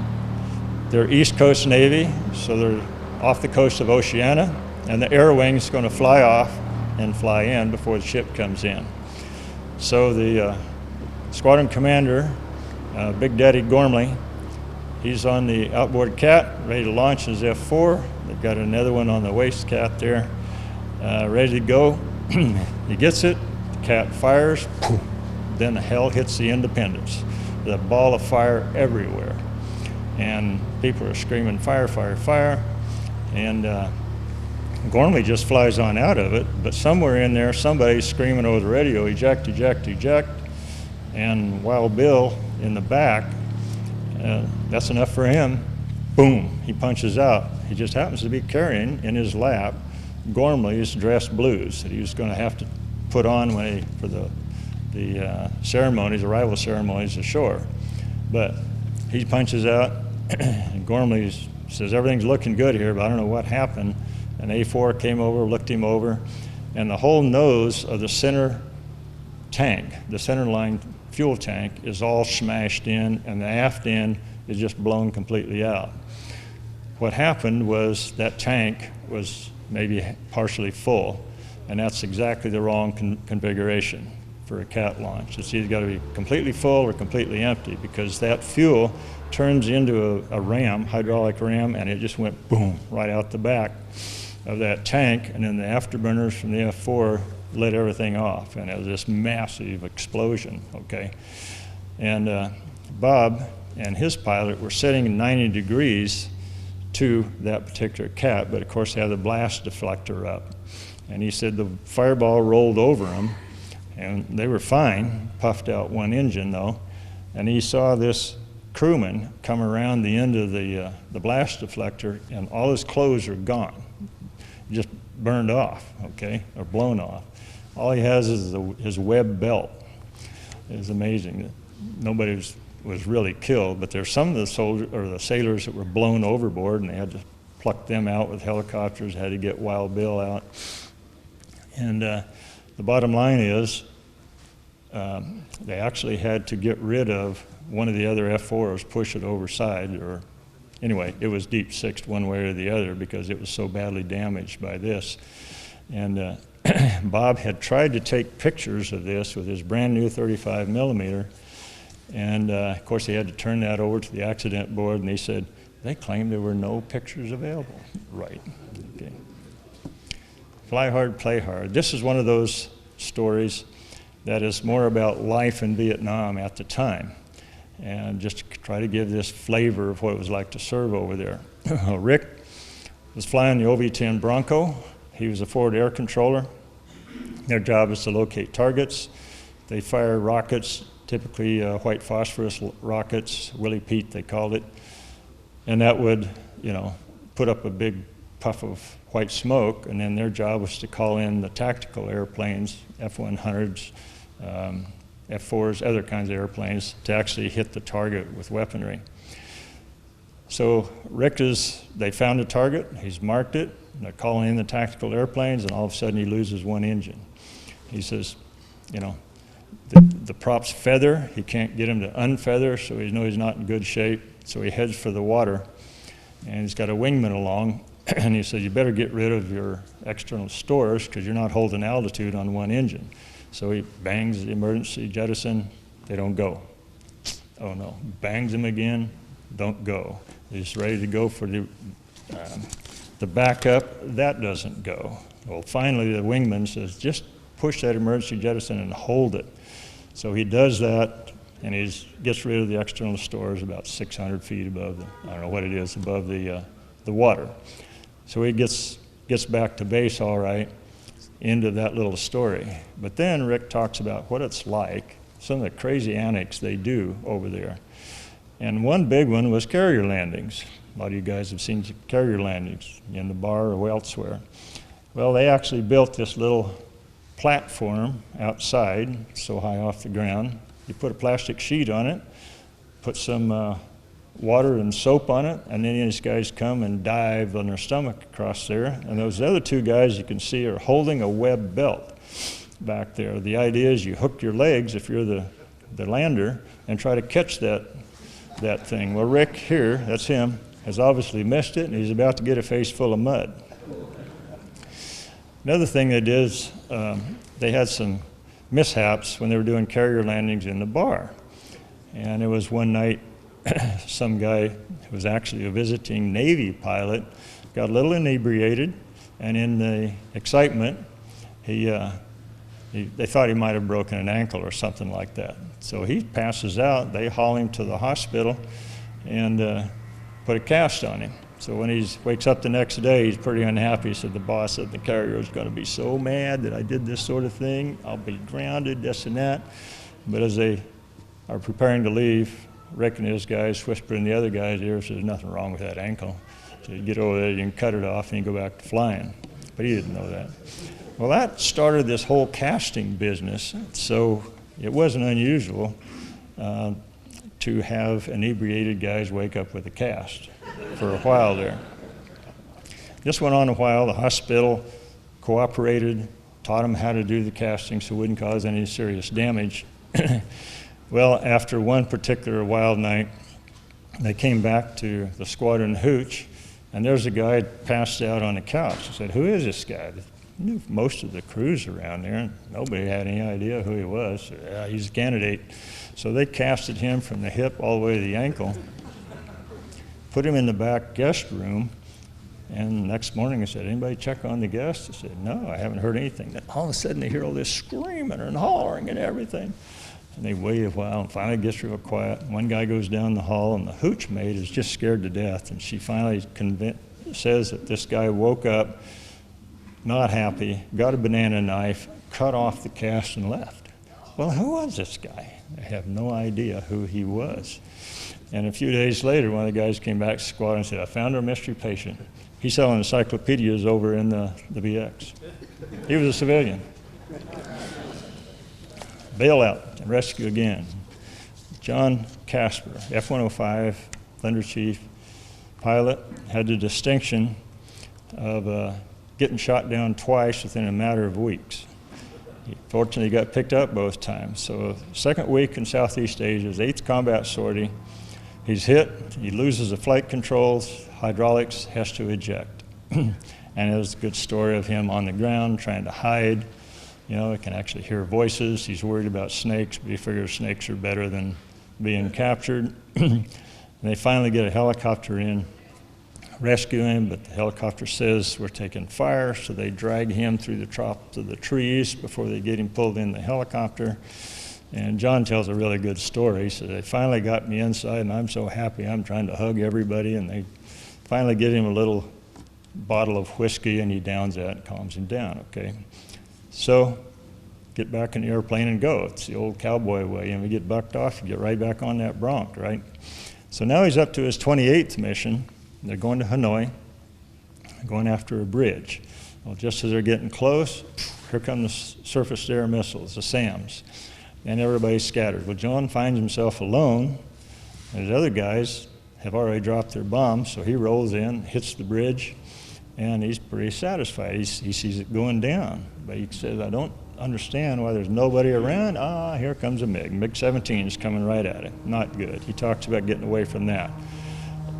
they're East Coast Navy, so they're off the coast of Oceania, and the air wing's going to fly off and fly in before the ship comes in. So the squadron commander, Big Daddy Gormley, he's on the outboard cat, ready to launch his F-4. They've got another one on the waist cat there, ready to go. He gets it, the cat fires, poof, then hell hits the Independence. The ball of fire everywhere. And people are screaming, fire, fire, fire. And Gormley just flies on out of it, but somewhere in there, somebody's screaming over the radio, eject, eject, eject. And Wild Bill in the back, that's enough for him. Boom, he punches out. He just happens to be carrying in his lap Gormley's dress blues that he was going to have to put on for the ceremonies, arrival ceremonies ashore. But he punches out, and Gormley says, everything's looking good here, but I don't know what happened. An A4 came over, looked him over, and the whole nose of the center tank, the center line fuel tank, is all smashed in, and the aft end is just blown completely out. What happened was that tank was maybe partially full, and that's exactly the wrong configuration for a cat launch. It's either got to be completely full or completely empty, because that fuel turns into a ram, hydraulic ram, and it just went boom right out the back of that tank, and then the afterburners from the F4 lit everything off, and it was this massive explosion, okay? And Bob and his pilot were sitting 90 degrees to that particular cat, but of course they had the blast deflector up. And he said the fireball rolled over them, and they were fine, puffed out one engine though, and he saw this crewman come around the end of the blast deflector, and all his clothes are gone, just burned off, okay, or blown off. All he has is his web belt. It's amazing that nobody was really killed, but there's some of the soldiers or the sailors that were blown overboard, and they had to pluck them out with helicopters, had to get Wild Bill out. And the bottom line is they actually had to get rid of one of the other F4s, push it overside, or anyway, it was deep sixed one way or the other because it was so badly damaged by this. And Bob had tried to take pictures of this with his brand new 35 millimeter, and of course he had to turn that over to the accident board, and they said, they claimed there were no pictures available. Right, okay. Fly hard, play hard. This is one of those stories that is more about life in Vietnam at the time, and just to try to give this flavor of what it was like to serve over there. Rick was flying the OV-10 Bronco. He was a forward air controller. Their job is to locate targets. They fire rockets, typically white phosphorus rockets, Willie Pete they called it, and that would, put up a big puff of white smoke, and then their job was to call in the tactical airplanes, F-100s, F-4s, other kinds of airplanes, to actually hit the target with weaponry. So Rick they found a target, he's marked it, and they're calling in the tactical airplanes, and all of a sudden he loses one engine. He says, the prop's feather, he can't get him to unfeather, so he knows he's not in good shape, so he heads for the water, and he's got a wingman along, and he says, you better get rid of your external stores because you're not holding altitude on one engine. So he bangs the emergency jettison, they don't go. Oh no, bangs him again, don't go. He's ready to go for the backup, that doesn't go. Well, finally the wingman says, just push that emergency jettison and hold it. So he does that, and he gets rid of the external stores about 600 feet above I don't know what it is, above the water. So he gets back to base all right, into that little story. But then Rick talks about what it's like, some of the crazy antics they do over there. And one big one was carrier landings. A lot of you guys have seen carrier landings in the bar or elsewhere. Well, they actually built this little platform outside, so high off the ground. You put a plastic sheet on it, put some water and soap on it, and then these guys come and dive on their stomach across there. And those other two guys you can see are holding a web belt back there. The idea is you hook your legs, if you're the lander, and try to catch that thing. Well, Rick here, that's him, has obviously missed it, and he's about to get a face full of mud. Another thing they did is they had some mishaps when they were doing carrier landings in the bar. And it was one night, some guy who was actually a visiting Navy pilot got a little inebriated, and in the excitement, they thought he might have broken an ankle or something like that. So he passes out, they haul him to the hospital and put a cast on him. So when he wakes up the next day, he's pretty unhappy. He said, the boss said the carrier is going to be so mad that I did this sort of thing. I'll be grounded, this and that. But as they are preparing to leave, Rick and his guys whisper in the other guy's ear, says, there's nothing wrong with that ankle. So you get over there, you can cut it off, and you go back to flying. But he didn't know that. Well, that started this whole casting business. So it wasn't unusual to have inebriated guys wake up with a cast for a while there. This went on a while. The hospital cooperated, taught them how to do the casting so it wouldn't cause any serious damage. Well, after one particular wild night, they came back to the squadron hooch, and there's a guy passed out on the couch. I said, who is this guy? I knew most of the crews around there, and nobody had any idea who he was. So, yeah, he's a candidate. So they casted him from the hip all the way to the ankle, put him in the back guest room, and the next morning I said, anybody check on the guest? I said, no, I haven't heard anything. Then all of a sudden they hear all this screaming and hollering and everything. And they wait a while and finally gets real quiet. One guy goes down the hall, and the hooch maid is just scared to death, and she finally says that this guy woke up not happy, got a banana knife, cut off the cast and left. Well, who was this guy? I have no idea who he was. And a few days later, one of the guys came back to the squad and said, I found our mystery patient. He's selling encyclopedias over in the BX. He was a civilian. Bailout and rescue again. John Casper, F-105, Thunder Chief pilot, had the distinction of getting shot down twice within a matter of weeks. He fortunately got picked up both times. So second week in Southeast Asia, his 8th combat sortie, he's hit, he loses the flight controls, hydraulics, has to eject. And there's a good story of him on the ground trying to hide. You know, he can actually hear voices. He's worried about snakes, but he figures snakes are better than being captured. And they finally get a helicopter in, rescue him, but the helicopter says we're taking fire, so they drag him through the tops of the trees before they get him pulled in the helicopter. And John tells a really good story. He says, they finally got me inside, and I'm so happy. I'm trying to hug everybody, and they finally get him a little bottle of whiskey, and he downs that and calms him down, okay? So get back in the airplane and go. It's the old cowboy way. And we get bucked off, you get right back on that bronc, right? So now he's up to his 28th mission. They're going to Hanoi, going after a bridge. Well, just as they're getting close, here come the surface-to-air missiles, the SAMs, and everybody's scattered. Well, John finds himself alone, and his other guys have already dropped their bombs, so he rolls in, hits the bridge, and he's pretty satisfied. He sees it going down, but he says, I don't understand why there's nobody around. Here comes a MiG. MiG-17 is coming right at him. Not good. He talks about getting away from that.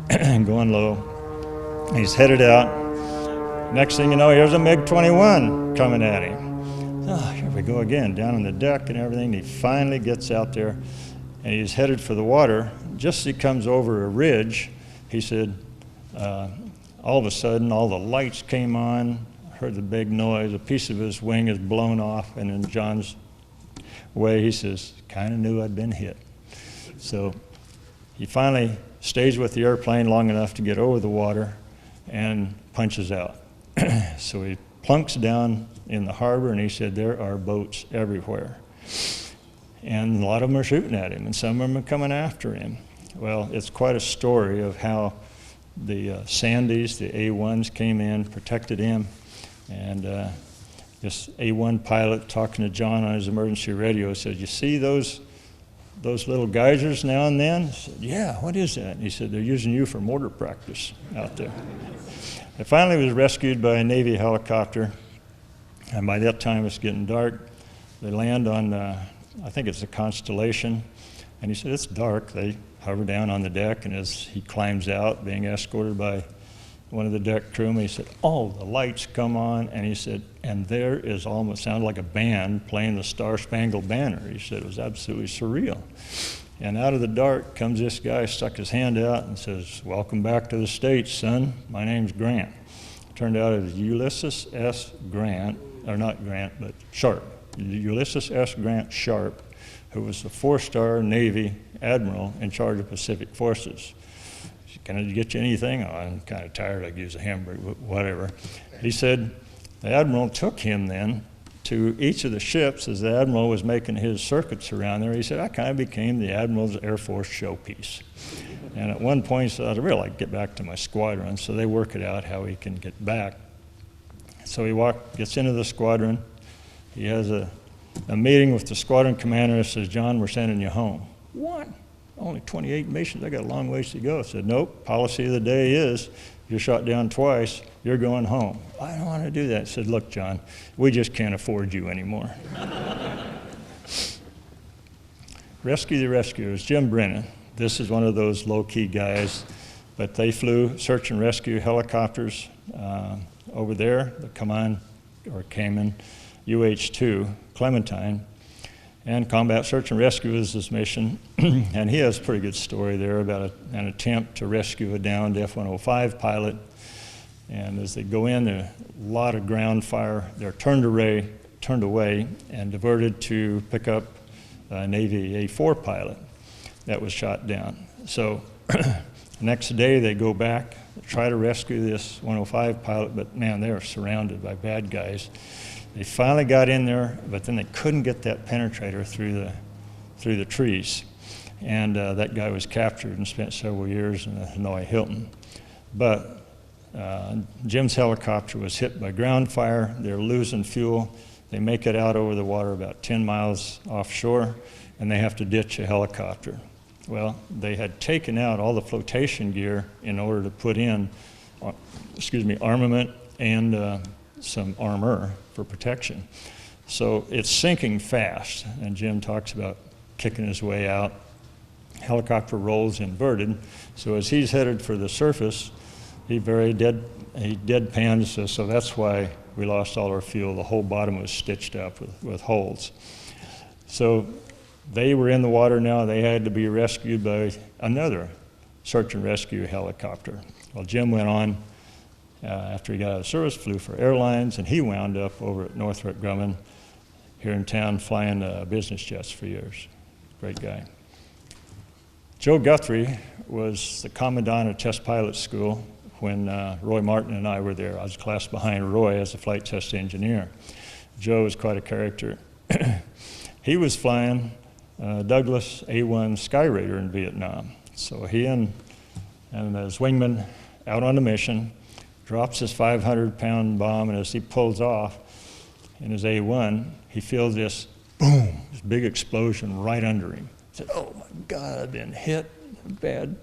Going low. He's headed out. Next thing you know, here's a MiG-21 coming at him. Here we go again, down on the deck and everything. He finally gets out there, and he's headed for the water. Just as he comes over a ridge, he said, all of a sudden, all the lights came on, heard the big noise, a piece of his wing is blown off, and in John's way, he says, kind of knew I'd been hit. So he finally stays with the airplane long enough to get over the water and punches out. So he plunks down in the harbor, and he said, there are boats everywhere. And a lot of them are shooting at him, and some of them are coming after him. Well, it's quite a story of how the Sandys, the A-1s, came in, protected him, and this A-1 pilot talking to John on his emergency radio said, you see those little geysers now and then? I said, yeah, what is that? And he said, they're using you for mortar practice out there. I finally was rescued by a Navy helicopter, and by that time it's getting dark. They land on, I think it's a Constellation, and he said, it's dark. They hover down on the deck, and as he climbs out, being escorted by one of the deck crewmen, he said, oh, the lights come on, and he said, and there is almost, sounded like a band playing the Star-Spangled Banner. He said it was absolutely surreal. And out of the dark comes this guy, stuck his hand out and says, welcome back to the States, son. My name's Grant. Turned out it was Ulysses S. Grant, or not Grant, but Sharp. Ulysses S. Grant Sharp, who was the 4-star Navy admiral in charge of Pacific forces. Can I get you anything? Oh, I'm kind of tired, I could use a hamburger, whatever. He said the admiral took him then to each of the ships as the admiral was making his circuits around there. He said, I kind of became the admiral's Air Force showpiece. And at one point he said, I'd really like to get back to my squadron, so they work it out how he can get back. So he gets into the squadron. He has a meeting with the squadron commander and says, John, we're sending you home. What? Only 28 missions, I got a long ways to go. I said, nope, policy of the day is, you're shot down twice, you're going home. I don't want to do that. I said, look, John, we just can't afford you anymore. Rescue the rescuers, Jim Brennan. This is one of those low-key guys, but they flew search and rescue helicopters over there, the came in UH-2, Clementine, and combat search and rescue is his mission. And he has a pretty good story there about an attempt to rescue a downed F-105 pilot. And as they go in, a lot of ground fire. They're turned away and diverted to pick up a Navy A-4 pilot that was shot down. So the next day they go back, try to rescue this 105 pilot, but man, they are surrounded by bad guys. They finally got in there, but then they couldn't get that penetrator through the trees. And that guy was captured and spent several years in the Hanoi Hilton. But Jim's helicopter was hit by ground fire. They're losing fuel. They make it out over the water about 10 miles offshore, and they have to ditch a helicopter. Well, they had taken out all the flotation gear in order to put in, armament and some armor for protection. So it's sinking fast, and Jim talks about kicking his way out. Helicopter rolls inverted, so as he's headed for the surface, he deadpans, so that's why we lost all our fuel. The whole bottom was stitched up with holes. So they were in the water now. They had to be rescued by another search and rescue helicopter. Well, Jim went on after he got out of service, flew for airlines, and he wound up over at Northrop Grumman here in town flying business jets for years. Great guy. Joe Guthrie was the commandant of test pilot school when Roy Martin and I were there. I was a class behind Roy as a flight test engineer. Joe was quite a character. He was flying Douglas A-1 Sky Raider in Vietnam. So he and his wingman out on a mission, drops his 500-pound bomb, and as he pulls off in his A-1, he feels this boom, this big explosion right under him. He said, oh my God, I've been hit bad.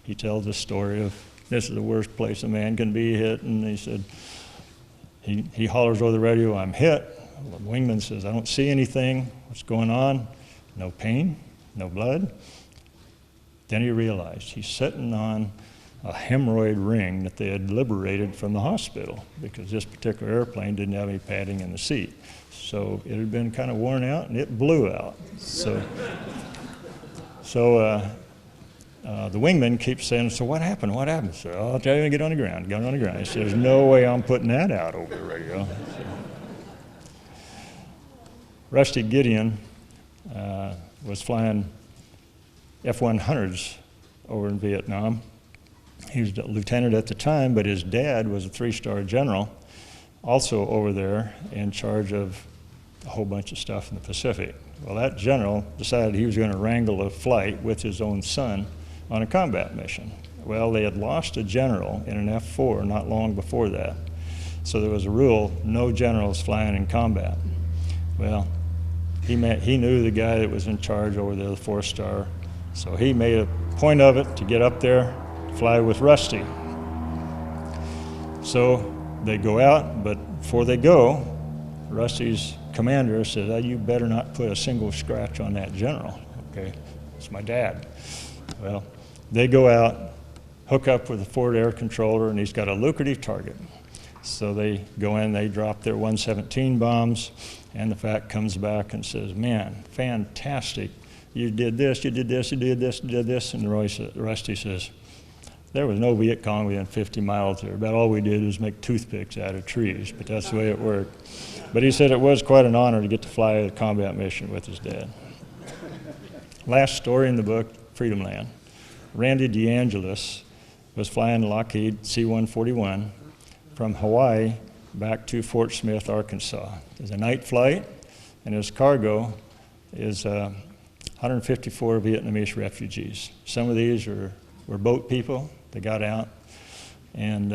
He tells the story of, this is the worst place a man can be hit, and he said, he hollers over the radio, I'm hit. The wingman says, I don't see anything. What's going on? No pain, no blood. Then he realized he's sitting on a hemorrhoid ring that they had liberated from the hospital because this particular airplane didn't have any padding in the seat. So it had been kind of worn out and it blew out. So So the wingman keeps saying, so what happened? What happened? So I'll tell you, get on the ground, get on the ground. He says, there's no way I'm putting that out over the radio. So, Rusty Gideon was flying F-100s over in Vietnam. He was a lieutenant at the time, but his dad was a 3-star general, also over there in charge of a whole bunch of stuff in the Pacific. Well, that general decided he was going to wrangle a flight with his own son on a combat mission. Well, they had lost a general in an F-4 not long before that. So there was a rule, no generals flying in combat. Well, he knew the guy that was in charge over there, the 4-star, so he made a point of it to get up there, fly with Rusty. So they go out, but before they go, Rusty's commander says, oh, you better not put a single scratch on that general, okay? It's my dad. Well, they go out, hook up with the forward air controller, and he's got a lucrative target. So they go in, they drop their 117 bombs, and the FAC comes back and says, man, fantastic. You did this, you did this, you did this, you did this. And Rusty says, there was no Viet Cong within 50 miles there. About all we did was make toothpicks out of trees, but that's the way it worked. But he said it was quite an honor to get to fly a combat mission with his dad. Last story in the book, Freedom Land. Randy DeAngelis was flying Lockheed C-141 from Hawaii back to Fort Smith, Arkansas. It was a night flight, and his cargo is 154 Vietnamese refugees. Some of these were boat people. They got out, and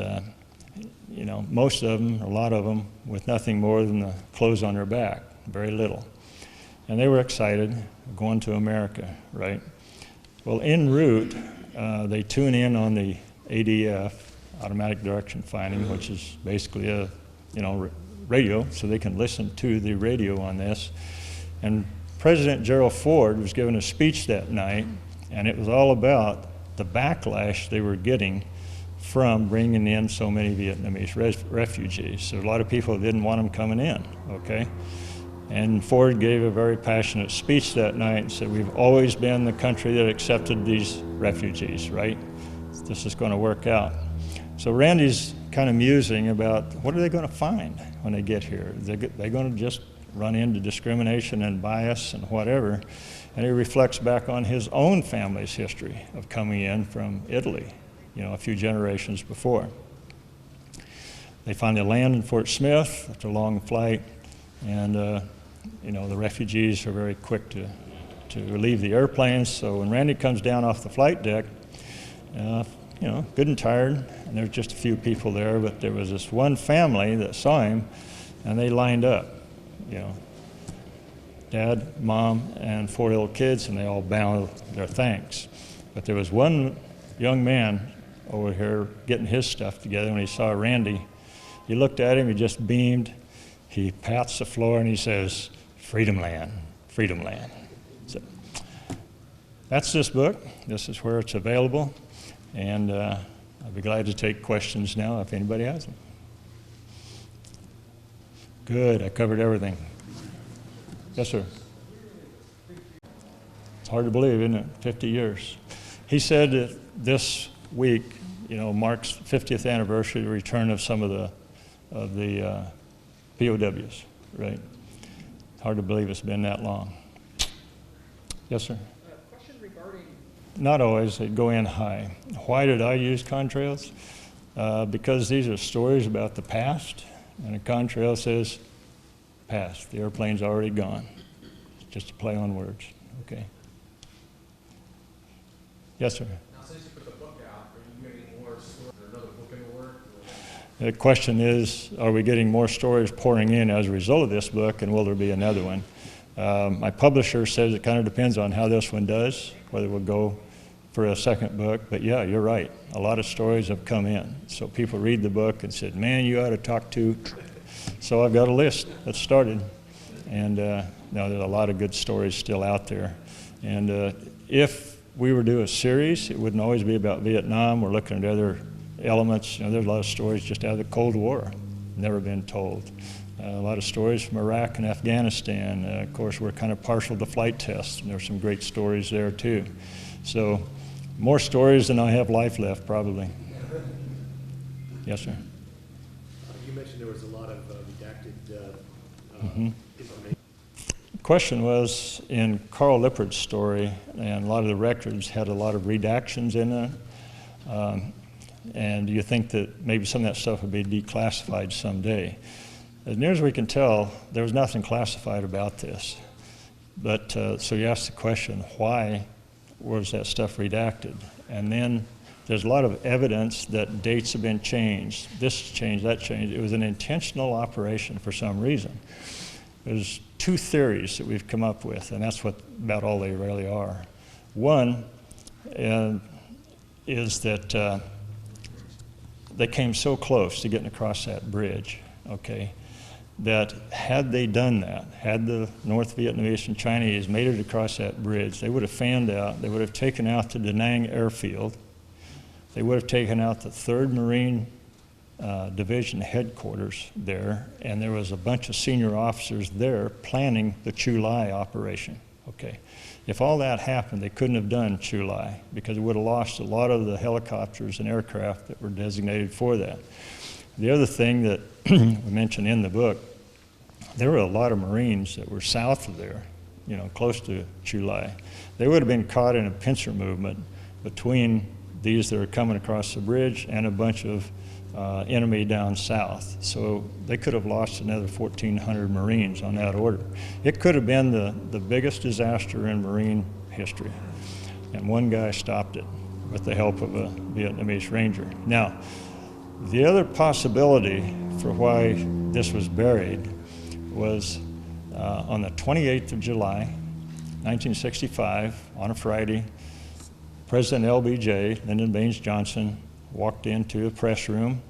you know, most of them, a lot of them, with nothing more than the clothes on their back, very little. And they were excited, going to America, right? Well, en route, they tune in on the ADF, automatic direction finding, which is basically a, radio, so they can listen to the radio on this. And President Gerald Ford was giving a speech that night, and it was all about the backlash they were getting from bringing in so many Vietnamese refugees. So a lot of people didn't want them coming in, okay? And Ford gave a very passionate speech that night and said, we've always been the country that accepted these refugees, right? This is going to work out. So Randy's kind of musing about what are they going to find when they get here? They're going to just run into discrimination and bias and whatever. And he reflects back on his own family's history of coming in from Italy, a few generations before. They finally land in Fort Smith after a long flight, and the refugees are very quick to leave the airplanes. So when Randy comes down off the flight deck, good and tired, and there's just a few people there, but there was this one family that saw him, and they lined up, Dad, Mom, and 4 little kids, and they all bowed their thanks. But there was one young man over here getting his stuff together when he saw Randy. He looked at him, he just beamed, he pats the floor, and he says, Freedom Land, Freedom Land. So that's this book. This is where it's available. And I'd be glad to take questions now if anybody has them. Good, I covered everything. Yes, sir. It's hard to believe, isn't it? 50 years. He said that this week, marks the 50th anniversary of the return of some of the POWs, right? Hard to believe it's been that long. Yes, sir. Question regarding... Not always, they go in high. Why did I use contrails? Because these are stories about the past, and a contrail says past. The airplane's already gone. It's just a play on words, okay? Yes, sir. Now, since you put the book out, are you getting more stories or another book in the work? The question is, are we getting more stories pouring in as a result of this book, and will there be another one? My publisher says it kind of depends on how this one does, whether we'll go for a second book. But yeah, you're right. A lot of stories have come in. So people read the book and said, man, you ought to talk to. So I've got a list that started. And now there's a lot of good stories still out there. And if we were to do a series, it wouldn't always be about Vietnam. We're looking at other elements. There's a lot of stories just out of the Cold War, never been told. A lot of stories from Iraq and Afghanistan. Of course, we're kind of partial to flight tests, and there's some great stories there too. So, more stories than I have life left, probably. Yes, sir. You mentioned there was a lot of redacted Mhm. information. The question was, in Carl Lippert's story, and a lot of the records had a lot of redactions in it, and you think that maybe some of that stuff would be declassified someday. As near as we can tell, there was nothing classified about this. But, so you ask the question, why was that stuff redacted? And then there's a lot of evidence that dates have been changed. This changed, that changed. It was an intentional operation for some reason. There's two theories that we've come up with, and that's what about all they really are. One is that they came so close to getting across that bridge, okay, that had they done that, had the North Vietnamese and Chinese made it across that bridge, they would have fanned out, they would have taken out the Da Nang airfield, they would have taken out the 3rd Marine Division headquarters there, and there was a bunch of senior officers there planning the Chu Lai operation, okay. If all that happened, they couldn't have done Chu Lai because it would have lost a lot of the helicopters and aircraft that were designated for that. The other thing that we mentioned in the book, there were a lot of Marines that were south of there, you know, close to Chu Lai. They would have been caught in a pincer movement between these that are coming across the bridge and a bunch of enemy down south. So they could have lost another 1,400 Marines on that order. It could have been the biggest disaster in Marine history. And one guy stopped it with the help of a Vietnamese Ranger. Now, the other possibility for why this was buried was on the 28th of July, 1965, on a Friday, President LBJ, Lyndon Baines Johnson, walked into a press room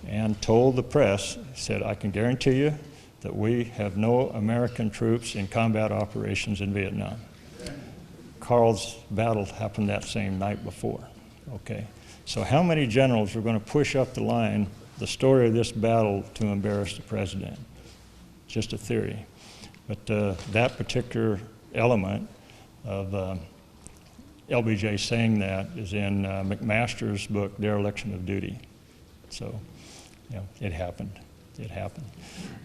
and told the press, said, I can guarantee you that we have no American troops in combat operations in Vietnam. Carl's battle happened that same night before, okay? So how many generals were going to push up the line the story of this battle to embarrass the president? Just a theory. But that particular element of LBJ saying that is in McMaster's book, Dereliction of Duty. So, yeah, it happened. It happened.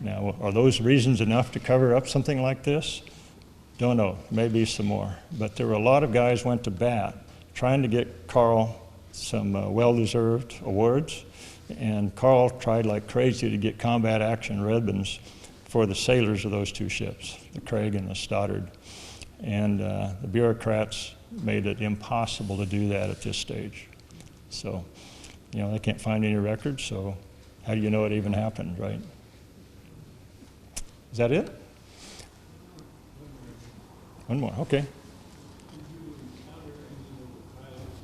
Now, are those reasons enough to cover up something like this? Don't know. Maybe some more. But there were a lot of guys went to bat trying to get Carl some well-deserved awards, and Carl tried like crazy to get combat action ribbons for the sailors of those two ships, the Craig and the Stoddard. And the bureaucrats made it impossible to do that at this stage. So, you know, they can't find any records, so how do you know it even happened, right? Is that it? One more, okay.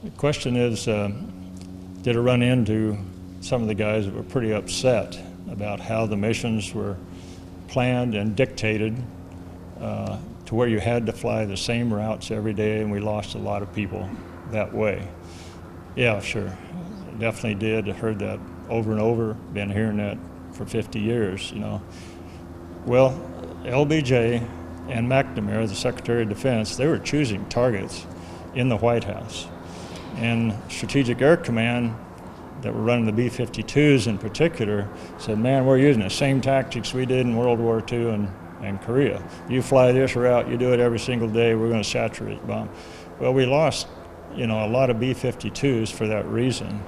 The question is, did it run into some of the guys that were pretty upset about how the missions were planned and dictated to where you had to fly the same routes every day, and we lost a lot of people that way? Yeah, sure, definitely did. I heard that over and over, been hearing that for 50 years, you know. Well, LBJ and McNamara, the Secretary of Defense, they were choosing targets in the White House. And Strategic Air Command, that were running the B-52s in particular, said, man, we're using the same tactics we did in World War II and Korea. You fly this route, you do it every single day, we're going to saturate bomb. Well, we lost, you know, a lot of B-52s for that reason.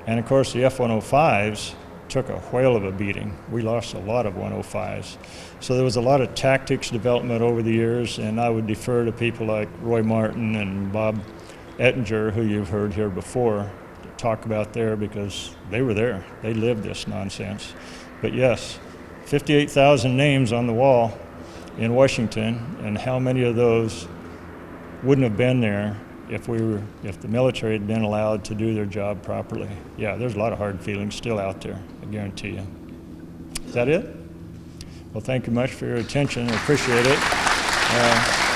And of course, the F-105s took a whale of a beating. We lost a lot of 105s. So there was a lot of tactics development over the years, and I would defer to people like Roy Martin and Bob Ettinger, who you've heard here before, to talk about there, because they were there. They lived this nonsense. But yes, 58,000 names on the wall in Washington, and how many of those wouldn't have been there if the military had been allowed to do their job properly? Yeah, there's a lot of hard feelings still out there, I guarantee you. Is that it? Well, thank you much for your attention. I appreciate it.